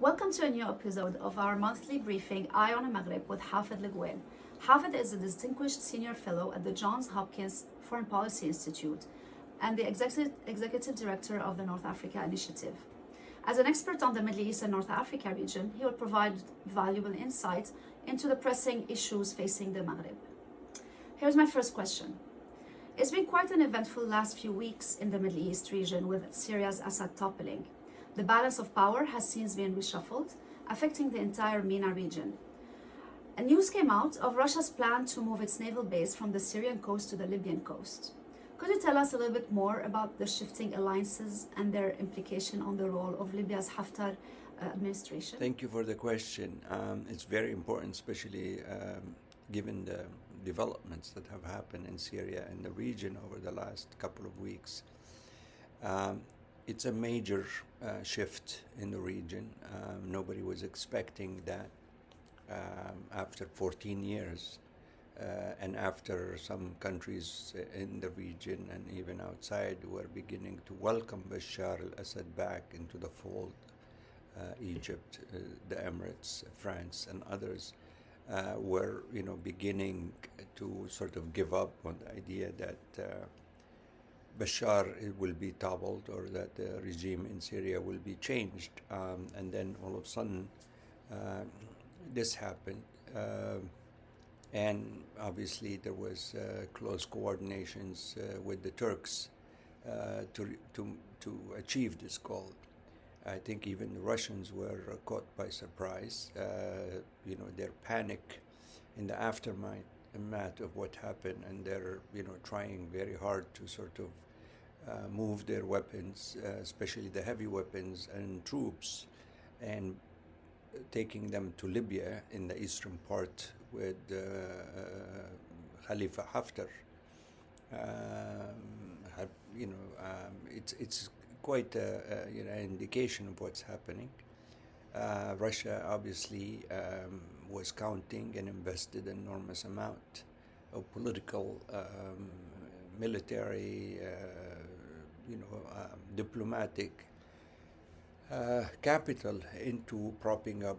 Welcome to a new episode of our monthly briefing Eye on a Maghreb with Hafed Al-Ghwell. Hafed is a distinguished senior fellow at the Johns Hopkins Foreign Policy Institute and the executive director of the North Africa Initiative. As an expert on the Middle East and North Africa region, he will provide valuable insight into the pressing issues facing the Maghreb. Here's my first question. It's been quite an eventful last few weeks in the Middle East region with Syria's Assad toppling. The balance of power has since been reshuffled, affecting the entire MENA region. And news came out of Russia's plan to move its naval base from the Syrian coast to the Libyan coast. Could you tell us a little bit more about the shifting alliances and their implication on the role of Libya's Haftar administration? Thank you for the question. It's very important, especially given the developments that have happened in Syria and the region over the last couple of weeks. It's a major shift in the region. Nobody was expecting that after 14 years and after some countries in the region and even outside were beginning to welcome Bashar al-Assad back into the fold, Egypt, the Emirates, France, and others were, beginning to sort of give up on the idea that Bashar will be toppled or that the regime in Syria will be changed. And then all of a sudden, this happened. And obviously there was close coordinations with the Turks to achieve this goal. I think even the Russians were caught by surprise. Their panic in the aftermath of what happened, and they're trying very hard to sort of move their weapons, especially the heavy weapons and troops, and taking them to Libya in the eastern part with Khalifa Haftar. It's quite an indication of what's happening. Russia obviously was counting and invested an enormous amount of political, military, diplomatic capital into propping up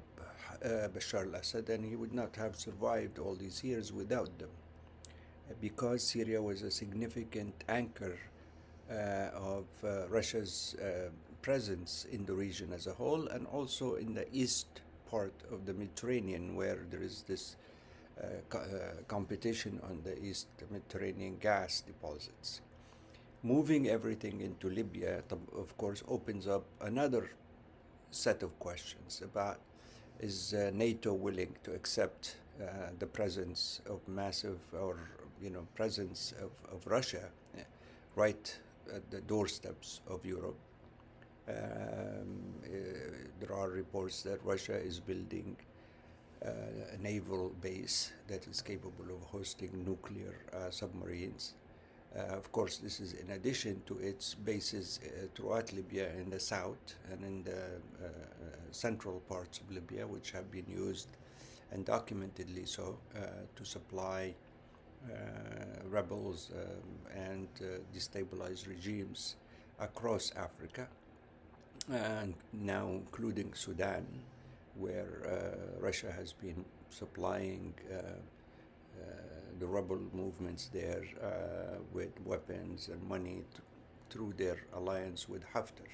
Bashar al-Assad, and he would not have survived all these years without them, because Syria was a significant anchor of Russia's presence in the region as a whole, and also in the east part of the Mediterranean, where there is this competition on the East Mediterranean gas deposits. Moving everything into Libya, of course, opens up another set of questions about, is NATO willing to accept the presence of presence of Russia right at the doorsteps of Europe. There are reports that Russia is building a naval base that is capable of hosting nuclear submarines. Of course, this is in addition to its bases throughout Libya in the south and in the central parts of Libya, which have been used, and documentedly so, to supply rebels and destabilized regimes across Africa, and now including Sudan, where Russia has been supplying the rebel movements there with weapons and money through their alliance with Haftar.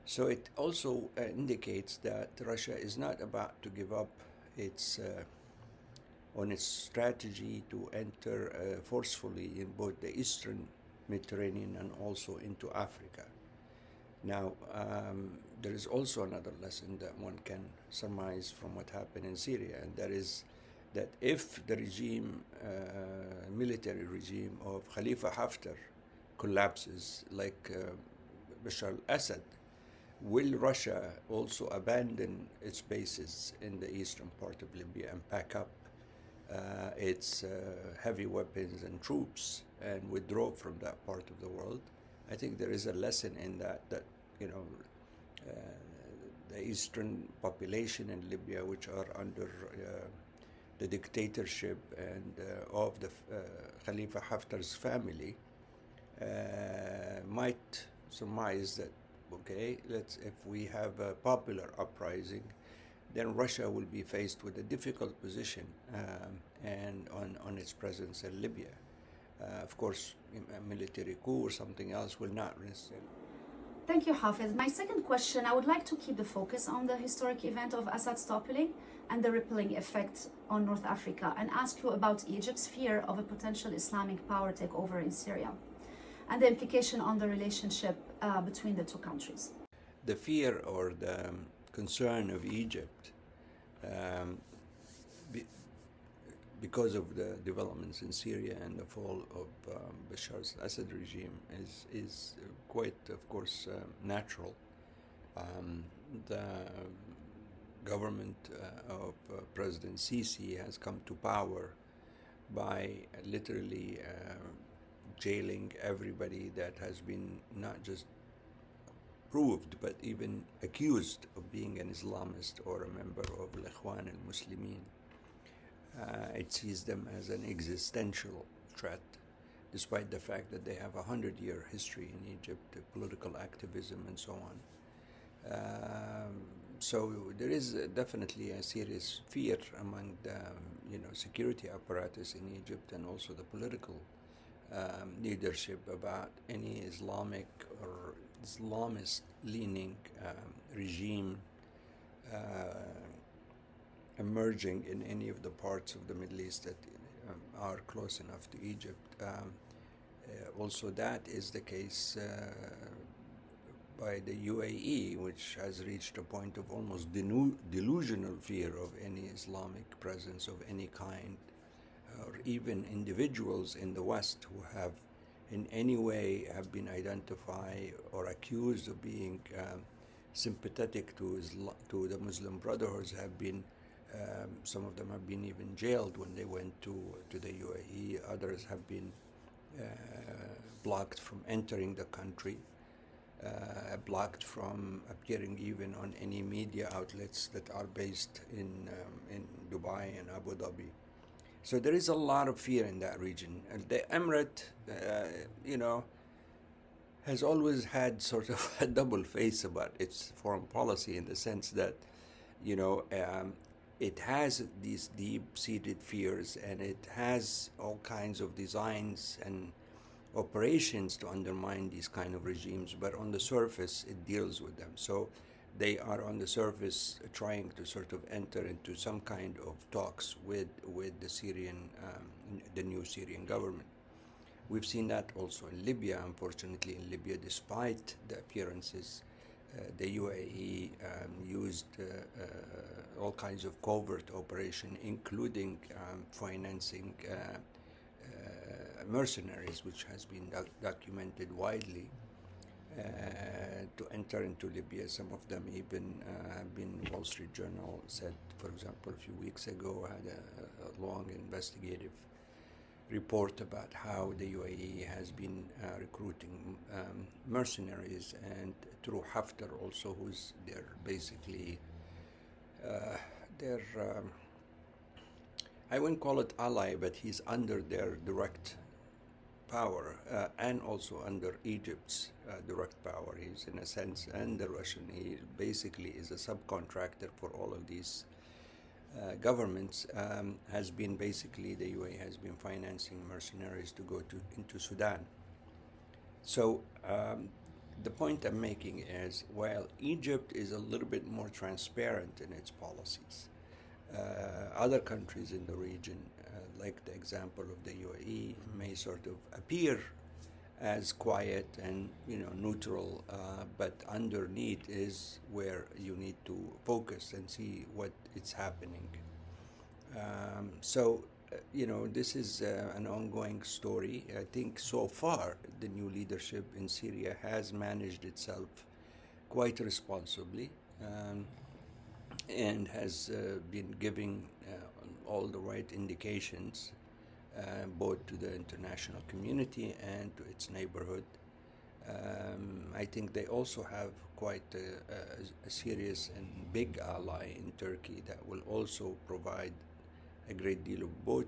So it also indicates that Russia is not about to give up on its strategy to enter forcefully in both the eastern Mediterranean and also into Africa. Now, there is also another lesson that one can surmise from what happened in Syria, and that is that if the military regime of Khalifa Haftar collapses like Bashar al-Assad, will Russia also abandon its bases in the eastern part of Libya and pack up its heavy weapons and troops and withdraw from that part of the world? I think there is a lesson in that the eastern population in Libya, which are under the dictatorship and of the Khalifa Haftar's family, might surmise that Okay, if we have a popular uprising, then Russia will be faced with a difficult position and on its presence in Libya. Of course, a military coup or something else will not necessarily. Thank you, Hafez. My second question, I would like to keep the focus on the historic event of Assad's toppling and the rippling effect on North Africa, and ask you about Egypt's fear of a potential Islamic power takeover in Syria and the implication on the relationship between the two countries. The fear or the concern of Egypt be, because of the developments in Syria and the fall of Bashar al-Assad regime is quite, of course, natural. The government of President Sisi has come to power by literally jailing everybody that has been not just proved but even accused of being an Islamist or a member of Al-Ikhwan al-Muslimin. It sees them as an existential threat, despite the fact that they have a 100-year history in Egypt, political activism and so on. So there is definitely a serious fear among the security apparatus in Egypt and also the political leadership about any Islamic or Islamist-leaning regime emerging in any of the parts of the Middle East that are close enough to Egypt. Also, that is the case by the UAE, which has reached a point of almost delusional fear of any Islamic presence of any kind, or even individuals in the West who have in any way have been identified or accused of being sympathetic to the Muslim Brotherhoods have been some of them have been even jailed when they went to the UAE. Others have been blocked from entering the country, blocked from appearing even on any media outlets that are based in Dubai and Abu Dhabi. So there is a lot of fear in that region. The Emirate, has always had sort of a double face about its foreign policy, in the sense that, it has these deep-seated fears, and it has all kinds of designs and operations to undermine these kind of regimes, but on the surface it deals with them. So they are on the surface trying to sort of enter into some kind of talks with the Syrian, the new Syrian government. We've seen that also in Libya. Unfortunately, in Libya, despite the appearances, the UAE used all kinds of covert operation, including financing mercenaries, which has been documented widely, to enter into Libya. Some of them even have been, Wall Street Journal said, for example, a few weeks ago, had a long investigative report about how the UAE has been recruiting mercenaries, and through Haftar also, who's their basically I wouldn't call it ally, but he's under their direct power, and also under Egypt's direct power. He's in a sense, and the Russian, he basically is a subcontractor for all of these governments. Has been basically, the UAE has been financing mercenaries to go into Sudan. So the point I'm making is, while Egypt is a little bit more transparent in its policies, other countries in the region, like the example of the UAE, may sort of appear as quiet and neutral, but underneath is where you need to focus and see what is happening. This is an ongoing story. I think so far the new leadership in Syria has managed itself quite responsibly, and has been giving all the right indications, both to the international community and to its neighborhood. I think they also have quite a serious and big ally in Turkey that will also provide a great deal of both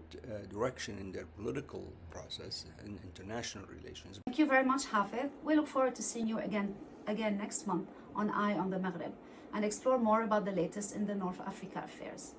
direction in their political process and international relations. Thank you very much, Hafed. We look forward to seeing you again again next month on Eye on the Maghreb and explore more about the latest in the North Africa affairs.